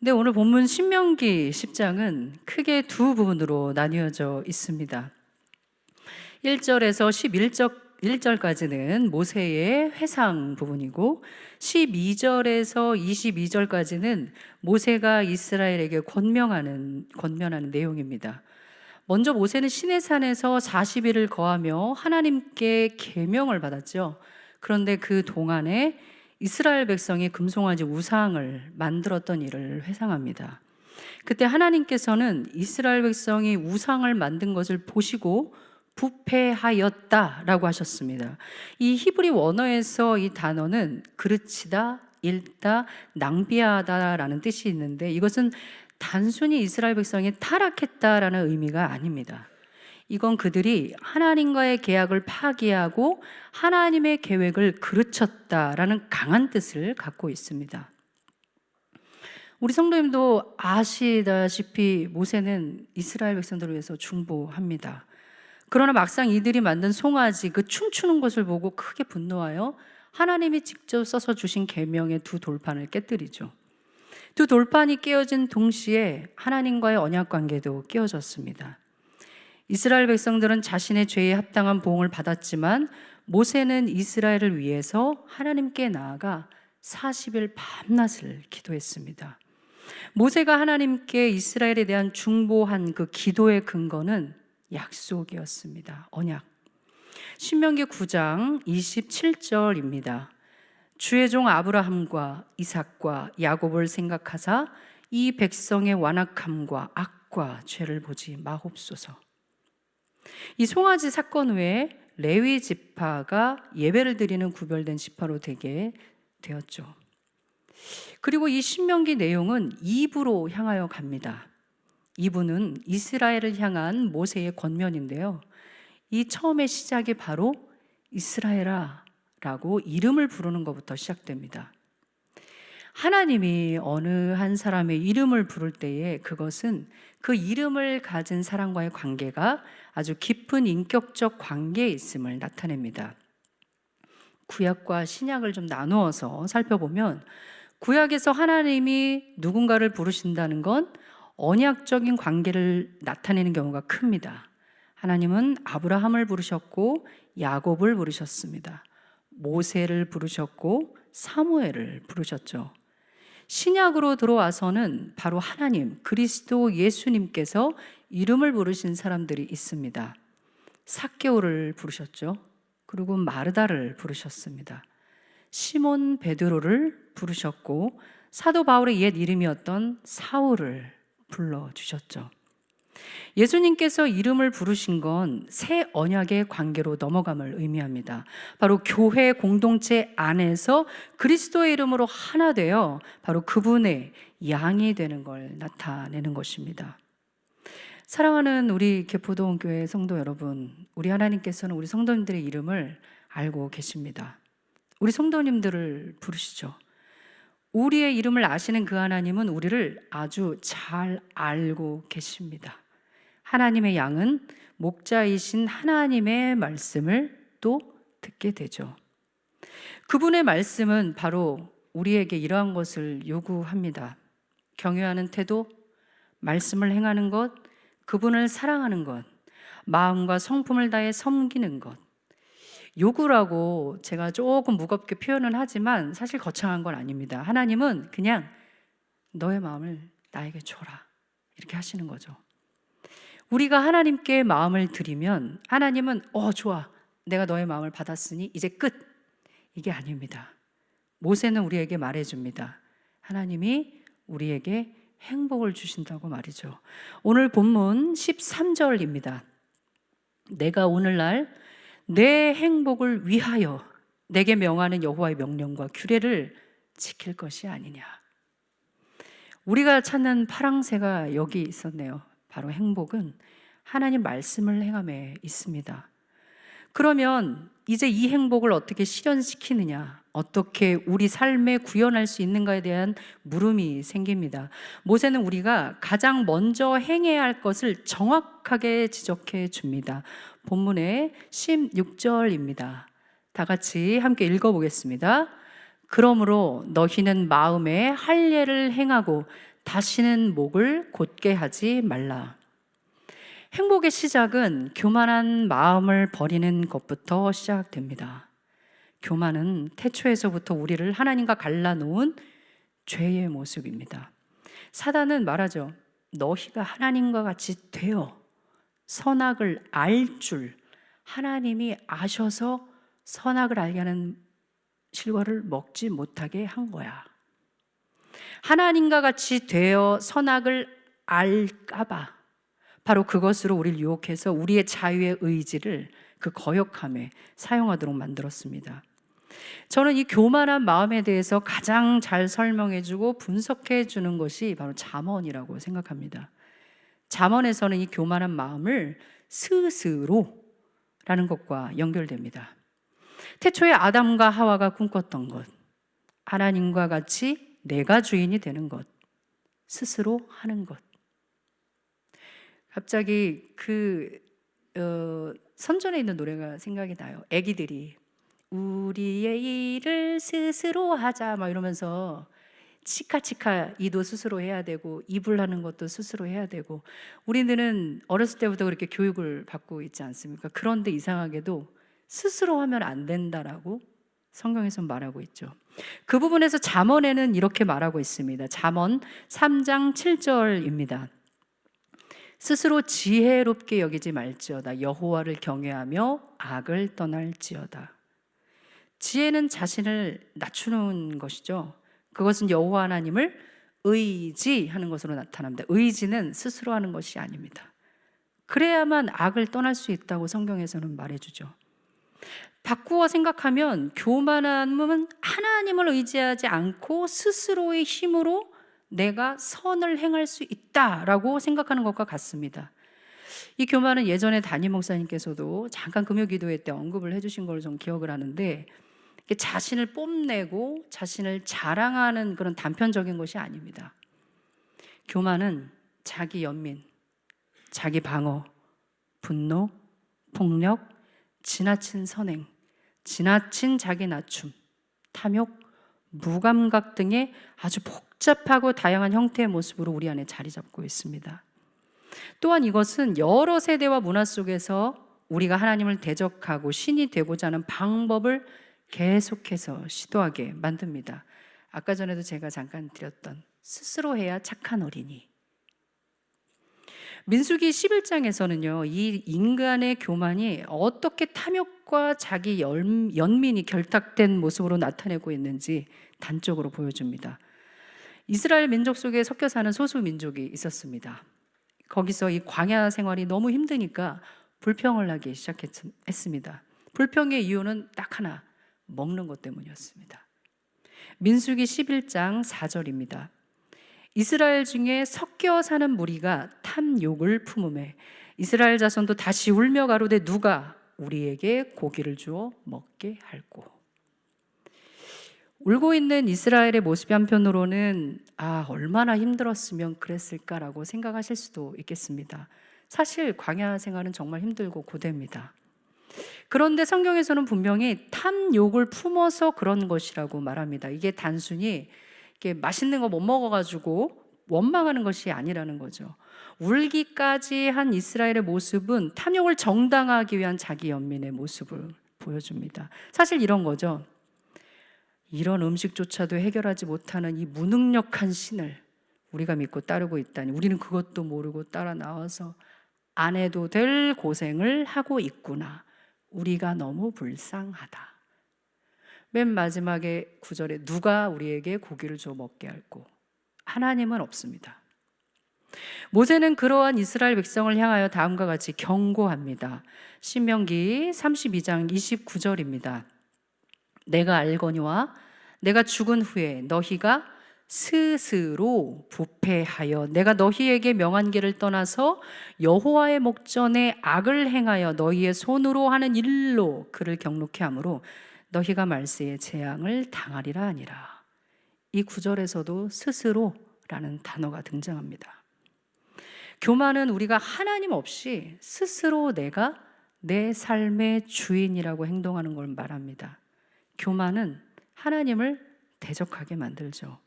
네, 오늘 본문 신명기 10장은 크게 두 부분으로 나뉘어져 있습니다. 1절에서 11절까지는 모세의 회상 부분이고 12절에서 22절까지는 모세가 이스라엘에게 권면하는 내용입니다. 먼저 모세는 시내산에서 40일을 거하며 하나님께 계명을 받았죠. 그런데 그 동안에 이스라엘 백성이 금송아지 우상을 만들었던 일을 회상합니다. 그때 하나님께서는 이스라엘 백성이 우상을 만든 것을 보시고 부패하였다라고 하셨습니다. 이 히브리 원어에서 이 단어는 그르치다, 잃다, 낭비하다라는 뜻이 있는데, 이것은 단순히 이스라엘 백성이 타락했다라는 의미가 아닙니다. 이건 그들이 하나님과의 계약을 파기하고 하나님의 계획을 그르쳤다라는 강한 뜻을 갖고 있습니다. 우리 성도님도 아시다시피 모세는 이스라엘 백성들을 위해서 중보합니다. 그러나 막상 이들이 만든 송아지 그 춤추는 것을 보고 크게 분노하여 하나님이 직접 써서 주신 계명의 두 돌판을 깨뜨리죠. 두 돌판이 깨어진 동시에 하나님과의 언약 관계도 깨어졌습니다. 이스라엘 백성들은 자신의 죄에 합당한 보응을 받았지만 모세는 이스라엘을 위해서 하나님께 나아가 40일 밤낮을 기도했습니다. 모세가 하나님께 이스라엘에 대한 중보한 그 기도의 근거는 약속이었습니다. 언약. 신명기 9장 27절입니다. 주의 종 아브라함과 이삭과 야곱을 생각하사 이 백성의 완악함과 악과 죄를 보지 마옵소서. 이 송아지 사건 후에 레위 지파가 예배를 드리는 구별된 지파로 되게 되었죠. 그리고 이 신명기 내용은 2부로 향하여 갑니다. 2부는 이스라엘을 향한 모세의 권면인데요. 이 처음의 시작이 바로 이스라엘아 라고 이름을 부르는 것부터 시작됩니다. 하나님이 어느 한 사람의 이름을 부를 때에 그것은 그 이름을 가진 사람과의 관계가 아주 깊은 인격적 관계에 있음을 나타냅니다. 구약과 신약을 좀 나누어서 살펴보면 구약에서 하나님이 누군가를 부르신다는 건 언약적인 관계를 나타내는 경우가 큽니다. 하나님은 아브라함을 부르셨고 야곱을 부르셨습니다. 모세를 부르셨고 사무엘을 부르셨죠. 신약으로 들어와서는 바로 하나님, 그리스도 예수님께서 이름을 부르신 사람들이 있습니다. 삭개오를 부르셨죠. 그리고 마르다를 부르셨습니다. 시몬 베드로를 부르셨고 사도 바울의 옛 이름이었던 사울을 불러주셨죠. 예수님께서 이름을 부르신 건 새 언약의 관계로 넘어감을 의미합니다. 바로 교회 공동체 안에서 그리스도의 이름으로 하나 되어 바로 그분의 양이 되는 걸 나타내는 것입니다. 사랑하는 우리 개포동교회 성도 여러분, 우리 하나님께서는 우리 성도님들의 이름을 알고 계십니다. 우리 성도님들을 부르시죠. 우리의 이름을 아시는 그 하나님은 우리를 아주 잘 알고 계십니다. 하나님의 양은 목자이신 하나님의 말씀을 또 듣게 되죠. 그분의 말씀은 바로 우리에게 이러한 것을 요구합니다. 경외하는 태도, 말씀을 행하는 것, 그분을 사랑하는 것, 마음과 성품을 다해 섬기는 것. 요구라고 제가 조금 무겁게 표현은 하지만 사실 거창한 건 아닙니다. 하나님은 그냥 너의 마음을 나에게 줘라 이렇게 하시는 거죠. 우리가 하나님께 마음을 드리면 하나님은 좋아, 내가 너의 마음을 받았으니 이제 끝, 이게 아닙니다. 모세는 우리에게 말해줍니다. 하나님이 우리에게 행복을 주신다고 말이죠. 오늘 본문 13절입니다. 내가 오늘날 내 행복을 위하여 내게 명하는 여호와의 명령과 규례를 지킬 것이 아니냐. 우리가 찾는 파랑새가 여기 있었네요. 바로 행복은 하나님 말씀을 행함에 있습니다. 그러면 이제 이 행복을 어떻게 실현시키느냐, 어떻게 우리 삶에 구현할 수 있는가에 대한 물음이 생깁니다. 모세는 우리가 가장 먼저 행해야 할 것을 정확하게 지적해 줍니다. 본문의 16절입니다. 다 같이 함께 읽어보겠습니다. 그러므로 너희는 마음에 할례를 행하고 다시는 목을 곧게 하지 말라. 행복의 시작은 교만한 마음을 버리는 것부터 시작됩니다. 교만은 태초에서부터 우리를 하나님과 갈라놓은 죄의 모습입니다. 사단은 말하죠. 너희가 하나님과 같이 되어 선악을 알 줄 하나님이 아셔서 선악을 알게 하는 실과를 먹지 못하게 한 거야. 하나님과 같이 되어 선악을 알까봐 바로 그것으로 우리를 유혹해서 우리의 자유의 의지를 그 거역함에 사용하도록 만들었습니다. 저는 이 교만한 마음에 대해서 가장 잘 설명해주고 분석해주는 것이 바로 잠언이라고 생각합니다. 잠언에서는 이 교만한 마음을 스스로라는 것과 연결됩니다. 태초에 아담과 하와가 꿈꿨던 것, 하나님과 같이 내가 주인이 되는 것, 스스로 하는 것. 갑자기 선전에 있는 노래가 생각이 나요. 애기들이 우리의 일을 스스로 하자 막 이러면서 치카치카 이도 스스로 해야 되고 이불 하는 것도 스스로 해야 되고, 우리들은 어렸을 때부터 그렇게 교육을 받고 있지 않습니까? 그런데 이상하게도 스스로 하면 안 된다라고 성경에서 말하고 있죠. 그 부분에서 잠언에는 이렇게 말하고 있습니다. 잠언 3장 7절입니다. 스스로 지혜롭게 여기지 말지어다. 여호와를 경외하며 악을 떠날지어다. 지혜는 자신을 낮추는 것이죠. 그것은 여호와 하나님을 의지하는 것으로 나타납니다. 의지는 스스로 하는 것이 아닙니다. 그래야만 악을 떠날 수 있다고 성경에서는 말해주죠. 바꾸어 생각하면 교만함은 하나님을 의지하지 않고 스스로의 힘으로 내가 선을 행할 수 있다라고 생각하는 것과 같습니다. 이 교만은 예전에 담임 목사님께서도 잠깐 금요기도회 때 언급을 해주신 걸 좀 기억을 하는데, 자신을 뽐내고 자신을 자랑하는 그런 단편적인 것이 아닙니다. 교만은 자기 연민, 자기 방어, 분노, 폭력, 지나친 선행, 지나친 자기 낮춤, 탐욕, 무감각 등의 아주 복잡하고 다양한 형태의 모습으로 우리 안에 자리 잡고 있습니다. 또한 이것은 여러 세대와 문화 속에서 우리가 하나님을 대적하고 신이 되고자 하는 방법을 계속해서 시도하게 만듭니다. 아까 전에도 제가 잠깐 드렸던 스스로 해야 착한 어린이. 민수기 11장에서는요, 이 인간의 교만이 어떻게 탐욕과 자기 연민이 결탁된 모습으로 나타내고 있는지 단적으로 보여줍니다. 이스라엘 민족 속에 섞여 사는 소수 민족이 있었습니다. 거기서 이 광야 생활이 너무 힘드니까 불평을 하기 시작했습니다. 불평의 이유는 딱 하나, 먹는 것 때문이었습니다. 민수기 11장 4절입니다. 이스라엘 중에 섞여 사는 무리가 탐욕을 품음에 이스라엘 자손도 다시 울며 가로되 누가 우리에게 고기를 주어 먹게 할꼬. 울고 있는 이스라엘의 모습이 한편으로는 얼마나 힘들었으면 그랬을까라고 생각하실 수도 있겠습니다. 사실 광야 생활은 정말 힘들고 고됩니다. 그런데 성경에서는 분명히 탐욕을 품어서 그런 것이라고 말합니다. 이게 단순히 이렇게 맛있는 거 못 먹어가지고 원망하는 것이 아니라는 거죠. 울기까지 한 이스라엘의 모습은 탐욕을 정당화하기 위한 자기 연민의 모습을 보여줍니다. 사실 이런 거죠. 이런 음식조차도 해결하지 못하는 이 무능력한 신을 우리가 믿고 따르고 있다니, 우리는 그것도 모르고 따라 나와서 안 해도 될 고생을 하고 있구나. 우리가 너무 불쌍하다. 맨 마지막에 9절에 누가 우리에게 고기를 줘 먹게 할꼬. 하나님은 없습니다. 모세는 그러한 이스라엘 백성을 향하여 다음과 같이 경고합니다. 신명기 32장 29절입니다. 내가 알거니와 내가 죽은 후에 너희가 스스로 부패하여 내가 너희에게 명한 길을 떠나서 여호와의 목전에 악을 행하여 너희의 손으로 하는 일로 그를 경록케 하므로 너희가 말세에 재앙을 당하리라 하니라. 이 구절에서도 스스로라는 단어가 등장합니다. 교만은 우리가 하나님 없이 스스로 내가 내 삶의 주인이라고 행동하는 걸 말합니다. 교만은 하나님을 대적하게 만들죠.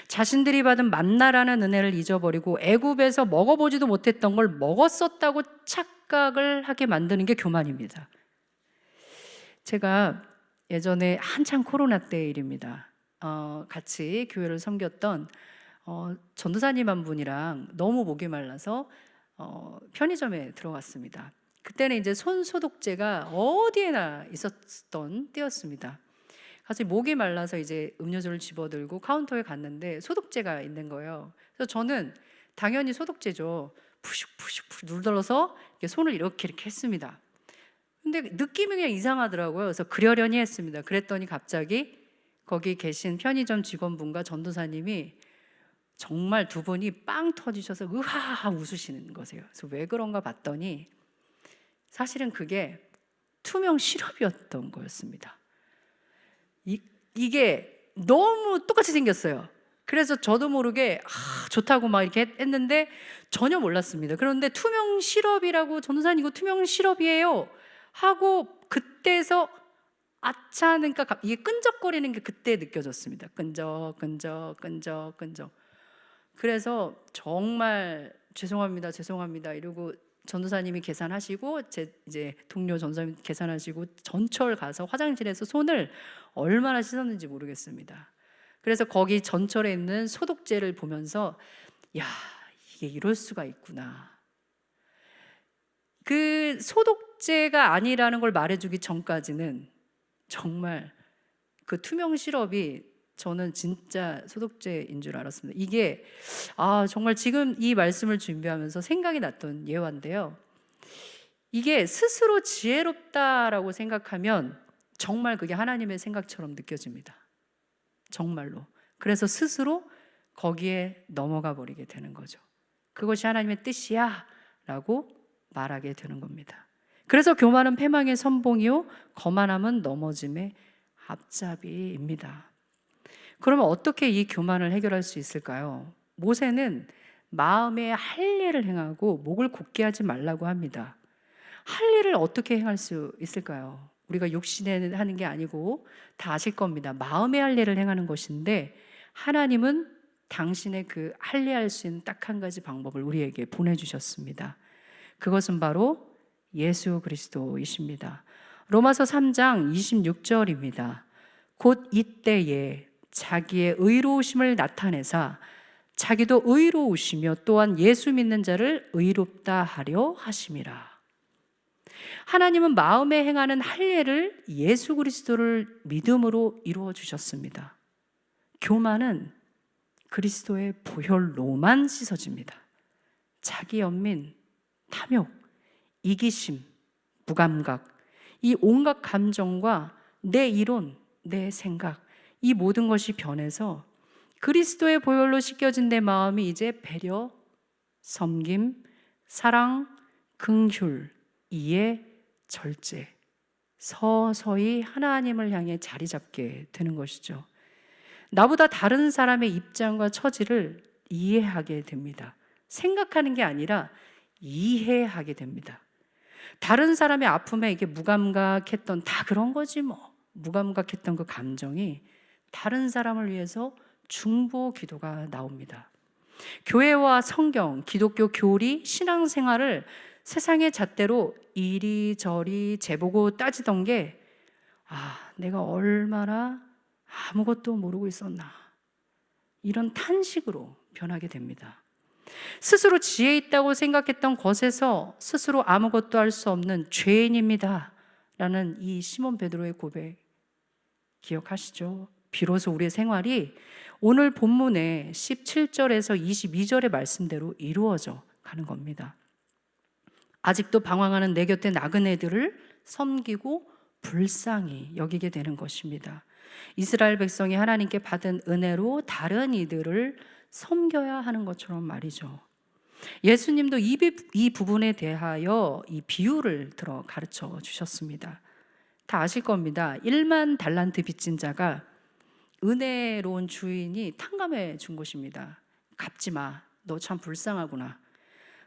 자신들이 받은 만나라는 은혜를 잊어버리고 애굽에서 먹어보지도 못했던 걸 먹었었다고 착각을 하게 만드는 게 교만입니다. 제가 예전에 한창 코로나 때 일입니다. 같이 교회를 섬겼던 전도사님 한 분이랑 너무 목이 말라서 편의점에 들어갔습니다. 그때는 이제 손 소독제가 어디에나 있었던 때였습니다. 가서 목이 말라서 이제 음료수를 집어들고 카운터에 갔는데 소독제가 있는 거예요. 그래서 저는 당연히 소독제죠. 푸슉푸슉 눌러서 손을 이렇게 했습니다. 근데 느낌이 그냥 이상하더라고요. 그래서 그러려니 했습니다. 그랬더니 갑자기 거기 계신 편의점 직원분과 전도사님이 정말 두 분이 빵 터지셔서 으하하 웃으시는 거세요. 그래서 왜 그런가 봤더니 사실은 그게 투명 시럽이었던 거였습니다. 이게 너무 똑같이 생겼어요. 그래서 저도 모르게 좋다고 막 이렇게 했는데 전혀 몰랐습니다. 그런데 투명 시럽이라고 전도사님 이거 투명 시럽이에요 하고 그때서 아차는 그러니까 이게 끈적거리는 게 그때 느껴졌습니다. 끈적. 그래서 정말 죄송합니다 이러고 전도사님이 계산하시고 제 이제 동료 전도사님 계산하시고 전철 가서 화장실에서 손을 얼마나 씻었는지 모르겠습니다. 그래서 거기 전철에 있는 소독제를 보면서 야, 이게 이럴 수가 있구나. 그 소독제가 아니라는 걸 말해주기 전까지는 정말 그 투명 시럽이 저는 진짜 소독제인 줄 알았습니다. 이게 정말 지금 이 말씀을 준비하면서 생각이 났던 예화인데요. 이게 스스로 지혜롭다라고 생각하면 정말 그게 하나님의 생각처럼 느껴집니다. 정말로. 그래서 스스로 거기에 넘어가 버리게 되는 거죠. 그것이 하나님의 뜻이야 라고 말하게 되는 겁니다. 그래서 교만은 패망의 선봉이요 거만함은 넘어짐의 앞잡이입니다. 그러면 어떻게 이 교만을 해결할 수 있을까요? 모세는 마음에 할례를 행하고 목을 곧게 하지 말라고 합니다. 할례를 어떻게 행할 수 있을까요? 우리가 욕심에 하는 게 아니고 다 아실 겁니다. 마음의 할례를 행하는 것인데 하나님은 당신의 그 할례할 수 있는 딱 한 가지 방법을 우리에게 보내주셨습니다. 그것은 바로 예수 그리스도이십니다. 로마서 3장 26절입니다. 곧 이때에 자기의 의로우심을 나타내사 자기도 의로우시며 또한 예수 믿는 자를 의롭다 하려 하심이라. 하나님은 마음에 행하는 할례를 예수 그리스도를 믿음으로 이루어 주셨습니다. 교만은 그리스도의 보혈로만 씻어집니다. 자기 연민, 탐욕, 이기심, 무감각, 이 온갖 감정과 내 이론, 내 생각, 이 모든 것이 변해서 그리스도의 보혈로 씻겨진 내 마음이 이제 배려, 섬김, 사랑, 긍휼, 이해, 절제, 서서히 하나님을 향해 자리 잡게 되는 것이죠. 나보다 다른 사람의 입장과 처지를 이해하게 됩니다. 생각하는 게 아니라 이해하게 됩니다. 다른 사람의 아픔에 이게 무감각했던 다 그런 거지 뭐. 무감각했던 그 감정이 다른 사람을 위해서 중보 기도가 나옵니다. 교회와 성경, 기독교 교리, 신앙생활을 세상의 잣대로 이리저리 재보고 따지던 게 내가 얼마나 아무것도 모르고 있었나 이런 탄식으로 변하게 됩니다. 스스로 지혜 있다고 생각했던 것에서 스스로 아무것도 할 수 없는 죄인입니다 라는 이 시몬 베드로의 고백 기억하시죠? 비로소 우리의 생활이 오늘 본문의 17절에서 22절의 말씀대로 이루어져 가는 겁니다. 아직도 방황하는 내 곁에 나그네들을 섬기고 불쌍히 여기게 되는 것입니다. 이스라엘 백성이 하나님께 받은 은혜로 다른 이들을 섬겨야 하는 것처럼 말이죠. 예수님도 이 부분에 대하여 이 비유를 들어 가르쳐 주셨습니다. 다 아실 겁니다. 1만 달란트 빚진 자가 은혜로운 주인이 탕감해 준 것입니다. 갚지 마. 너 참 불쌍하구나.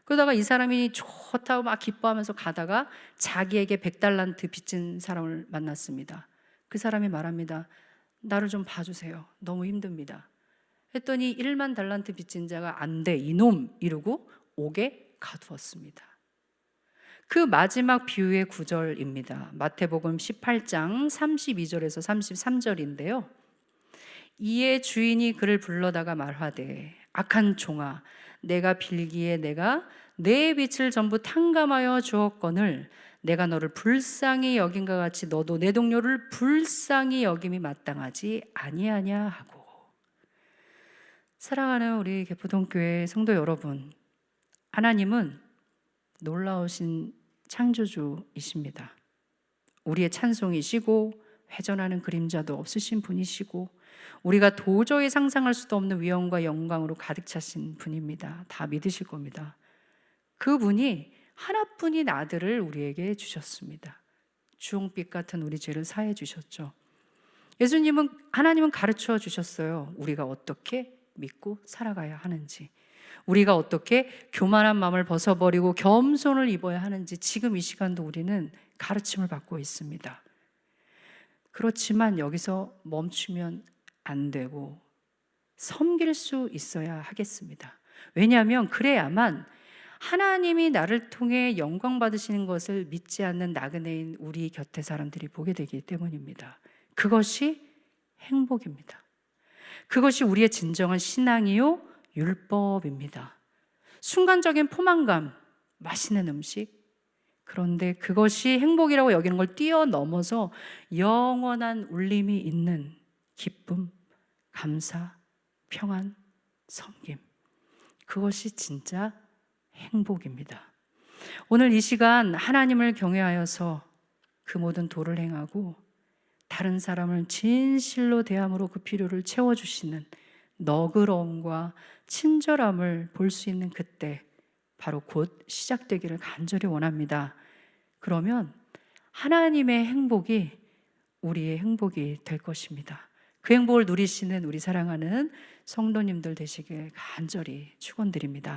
그러다가 이 사람이 좋다고 막 기뻐하면서 가다가 자기에게 100달란트 빚진 사람을 만났습니다. 그 사람이 말합니다. 나를 좀 봐주세요. 너무 힘듭니다. 했더니 1만 달란트 빚진 자가 안 돼, 이놈 이러고 옥에 가두었습니다. 그 마지막 비유의 구절입니다. 마태복음 18장 32절에서 33절인데요. 이에 주인이 그를 불러다가 말하되 악한 종아, 내가 빌기에 내가 내 빚을 전부 탕감하여 주었거늘 내가 너를 불쌍히 여긴과 같이 너도 내 동료를 불쌍히 여김이 마땅하지 아니하냐 하고. 사랑하는 우리 개포동교회 성도 여러분, 하나님은 놀라우신 창조주이십니다. 우리의 찬송이시고 회전하는 그림자도 없으신 분이시고 우리가 도저히 상상할 수도 없는 위엄과 영광으로 가득 차신 분입니다. 다 믿으실 겁니다. 그분이 하나뿐인 아들을 우리에게 주셨습니다. 주홍빛 같은 우리 죄를 사해 주셨죠. 하나님은 가르쳐 주셨어요. 우리가 어떻게 믿고 살아가야 하는지, 우리가 어떻게 교만한 마음을 벗어버리고 겸손을 입어야 하는지 지금 이 시간도 우리는 가르침을 받고 있습니다. 그렇지만 여기서 멈추면 안 되고 섬길 수 있어야 하겠습니다. 왜냐하면 그래야만 하나님이 나를 통해 영광 받으시는 것을 믿지 않는 나그네인 우리 곁에 사람들이 보게 되기 때문입니다. 그것이 행복입니다. 그것이 우리의 진정한 신앙이요 율법입니다. 순간적인 포만감, 맛있는 음식, 그런데 그것이 행복이라고 여기는 걸 뛰어넘어서 영원한 울림이 있는 기쁨, 감사, 평안, 섬김, 그것이 진짜 행복입니다. 오늘 이 시간 하나님을 경외하여서 그 모든 도를 행하고 다른 사람을 진실로 대함으로 그 필요를 채워주시는 너그러움과 친절함을 볼 수 있는 그때 바로 곧 시작되기를 간절히 원합니다. 그러면 하나님의 행복이 우리의 행복이 될 것입니다. 그 행복을 누리시는 우리 사랑하는 성도님들 되시길 간절히 축원드립니다.